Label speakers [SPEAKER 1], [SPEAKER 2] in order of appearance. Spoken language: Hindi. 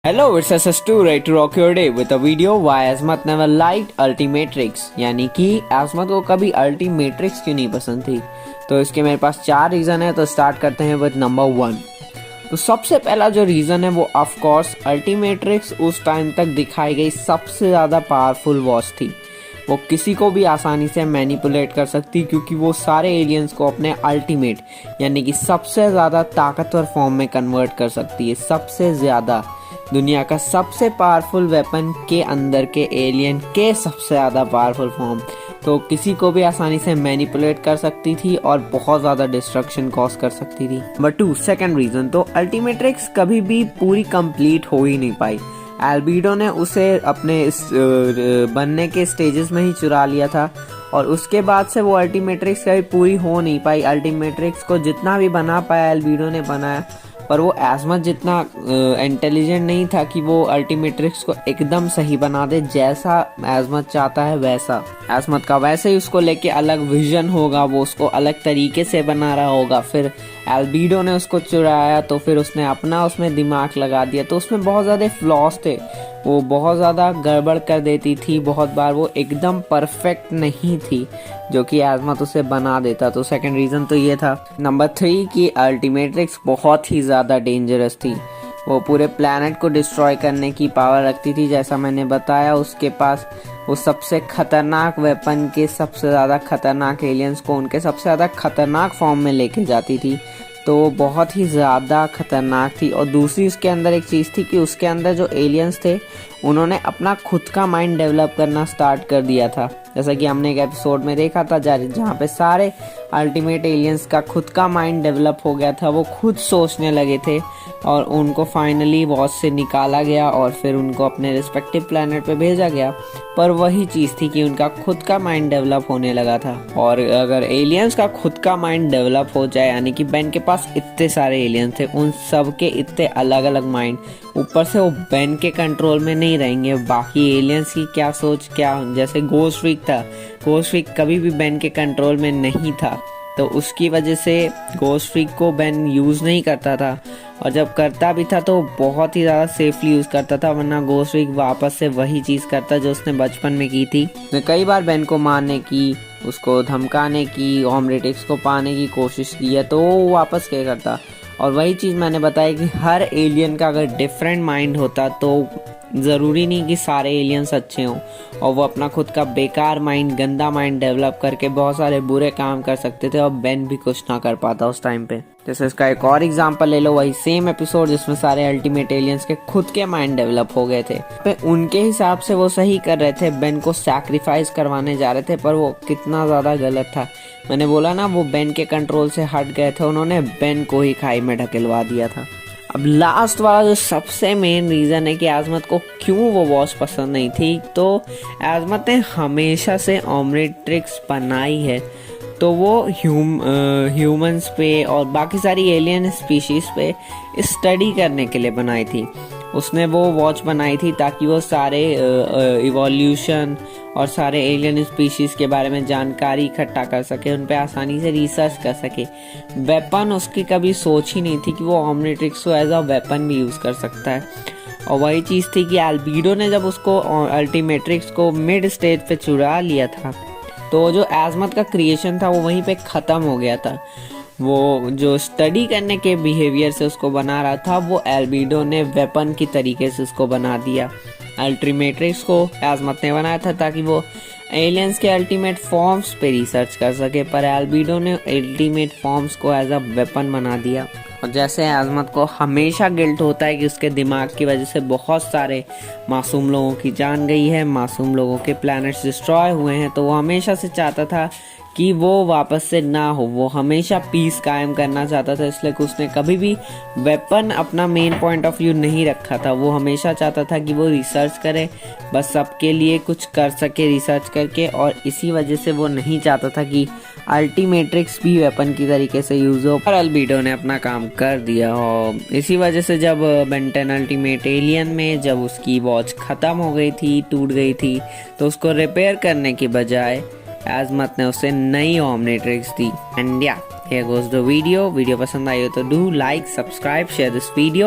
[SPEAKER 1] Hello, it's SS2 ready to rock your day with a video why Azmat never liked Ultimatrix। यानी कि अजमत को कभी अल्टीमेट्रिक्स क्यों नहीं पसंद थी। तो इसके मेरे पास 4 रीज़न है। तो स्टार्ट करते हैं विद नंबर 1। तो सबसे पहला जो रीज़न है वो ऑफ कोर्स अल्टीमेट्रिक्स उस टाइम तक दिखाई गई सबसे ज़्यादा पावरफुल वॉच थी। वो किसी को भी आसानी से मैनिपुलेट कर सकती क्योंकि वो सारे एलियंस को अपने अल्टीमेट यानी कि सबसे ज़्यादा ताकतवर फॉर्म में कन्वर्ट कर सकती है। सबसे ज़्यादा दुनिया का सबसे पावरफुल वेपन के अंदर के एलियन के सबसे ज़्यादा पावरफुल फॉर्म, तो किसी को भी आसानी से मैनिपुलेट कर सकती थी और बहुत ज़्यादा डिस्ट्रक्शन कॉज कर सकती थी। नंबर 2 सेकेंड रीज़न, तो अल्टीमेट्रिक्स कभी भी पूरी कंप्लीट हो ही नहीं पाई। एल्बिडो ने उसे अपने बनने के स्टेजेस में ही चुरा लिया था और उसके बाद से वो अल्टीमेट्रिक्स कभी पूरी हो नहीं पाई। अल्टीमेट्रिक्स को जितना भी बना पाया एल्बिडो ने बनाया, पर वो एजमत जितना इंटेलिजेंट नहीं था कि वो अल्टीमेट्रिक्स को एकदम सही बना दे जैसा एजमत चाहता है वैसा। एजमत का वैसे ही उसको लेके अलग विजन होगा, वो उसको अलग तरीके से बना रहा होगा। फिर एल्बिडो ने उसको चुराया तो फिर उसने अपना उसमें दिमाग लगा दिया, तो उसमें बहुत ज़्यादा फ्लॉज थे। वो बहुत ज़्यादा गड़बड़ कर देती थी, बहुत बार वो एकदम परफेक्ट नहीं थी जो कि एजमत उसे बना देता। तो सेकंड रीज़न तो ये था। नंबर 3 कि अल्टीमेट्रिक्स बहुत ही ज़्यादा डेंजरस थी। वो पूरे प्लैनेट को डिस्ट्रॉय करने की पावर रखती थी। जैसा मैंने बताया, उसके पास वो सबसे खतरनाक वेपन के सबसे ज़्यादा खतरनाक एलियंस को उनके सबसे ज़्यादा खतरनाक फॉर्म में लेके जाती थी। तो बहुत ही ज़्यादा खतरनाक थी। और दूसरी उसके अंदर एक चीज़ थी कि उसके अंदर जो एलियंस थे उन्होंने अपना खुद का माइंड डेवलप करना स्टार्ट कर दिया था। जैसा कि हमने एक एपिसोड में देखा था जहाँ पे सारे अल्टीमेट एलियंस का खुद का माइंड डेवलप हो गया था। वो खुद सोचने लगे थे और उनको फाइनली वॉच से निकाला गया और फिर उनको अपने रिस्पेक्टिव प्लैनेट पे भेजा गया। पर वही चीज़ थी कि उनका खुद का माइंड डेवलप होने लगा था। और अगर एलियंस का खुद का माइंड डेवलप हो जाए, यानी कि बेन के पास इतने सारे एलियंस थे, उन सब के इतने अलग अलग माइंड, ऊपर से वो बेन के कंट्रोल में नहीं रहेंगे। बाकी एलियंस की क्या सोच, क्या जैसे गोस्ट वीक था, गोस्ट वीक कभी भी बेन के कंट्रोल में नहीं था, तो उसकी वजह से गोस्ट फ्रीक को बेन यूज़ नहीं करता था। और जब करता भी था तो बहुत ही ज़्यादा सेफली यूज़ करता था, वरना गोस्ट फ्रीक वापस से वही चीज़ करता जो उसने बचपन में की थी। उसने कई बार बेन को मारने की, उसको धमकाने की, ओमलेट्रिक्स को पाने की कोशिश की है, तो वो वापस क्या करता। और वही चीज़ मैंने बताया कि हर एलियन का अगर डिफरेंट माइंड होता तो ज़रूरी नहीं कि सारे एलियंस अच्छे हों और वो अपना खुद का बेकार माइंड, गंदा माइंड डेवलप करके बहुत सारे बुरे काम कर सकते थे और बेन भी कुछ ना कर पाता उस टाइम पे। जैसे इसका एक और एग्जांपल ले लो, वही सेम एपिसोड जिसमें सारे अल्टीमेट एलियंस के खुद के माइंड डेवलप हो गए थे। उनके हिसाब से वो सही कर रहे थे, बेन को सैक्रिफाइस करवाने जा रहे थे, पर वो कितना ज़्यादा गलत था। मैंने बोला ना, वो बेन के कंट्रोल से हट गए थे, उन्होंने बेन को ही खाई में ढकेलवा दिया था। अब लास्ट वाला जो सबसे मेन रीज़न है कि आजमत को क्यों वो वॉच पसंद नहीं थी, तो आजमत ने हमेशा से ओमलेट्रिक्स बनाई है तो वो ह्यूमंस पे और बाकी सारी एलियन स्पीशीज़ पे स्टडी करने के लिए बनाई थी। उसने वो वॉच बनाई थी ताकि वो सारे इवोल्यूशन और सारे एलियन स्पीशीज़ के बारे में जानकारी इकट्ठा कर सके, उन पे आसानी से रिसर्च कर सके। वेपन उसकी कभी सोच ही नहीं थी कि वो ओमलेट्रिक्स को एज अ वेपन भी यूज़ कर सकता है। और वही चीज़ थी कि एल्बिडो ने जब उसको अल्टीमेट्रिक्स को मिड स्टेज पे चुरा लिया था, तो जो एजमत का क्रिएशन था वो वहीं पे ख़त्म हो गया था। वो जो स्टडी करने के बिहेवियर से उसको बना रहा था, वो एल्बिडो ने वेपन की तरीके से उसको बना दिया। अल्टीमेट्रिक्स को एजमत ने बनाया था ताकि वो एलियंस के अल्टीमेट फॉर्म्स पे रिसर्च कर सके, पर एल्बिडो ने अल्टीमेट फॉर्म्स को एज अ वेपन बना दिया। और जैसे एजमत को हमेशा गिल्ट होता है कि उसके दिमाग की वजह से बहुत सारे मासूम लोगों की जान गई है, मासूम लोगों के प्लैनेट्स डिस्ट्रॉय हुए हैं, तो वो हमेशा से चाहता था कि वो वापस से ना हो। वो हमेशा पीस कायम करना चाहता था, इसलिए कि उसने कभी भी वेपन अपना मेन पॉइंट ऑफ व्यू नहीं रखा था। वो हमेशा चाहता था कि वो रिसर्च करे, बस सबके लिए कुछ कर सके रिसर्च करके, और इसी वजह से वो नहीं चाहता था कि अल्टीमेट्रिक्स भी वेपन की तरीके से यूज़ हो। पर एल्बिडो ने अपना काम कर दिया और इसी वजह से जब बेन 10 अल्टीमेट एलियन में जब उसकी वॉच ख़त्म हो गई थी, टूट गई थी, तो उसको रिपेयर करने के बजाय आजमत ने उसे नई ओमलेट्रिक्स दी। एंड या, here goes the video पसंद आई हो तो do like, subscribe, share this video.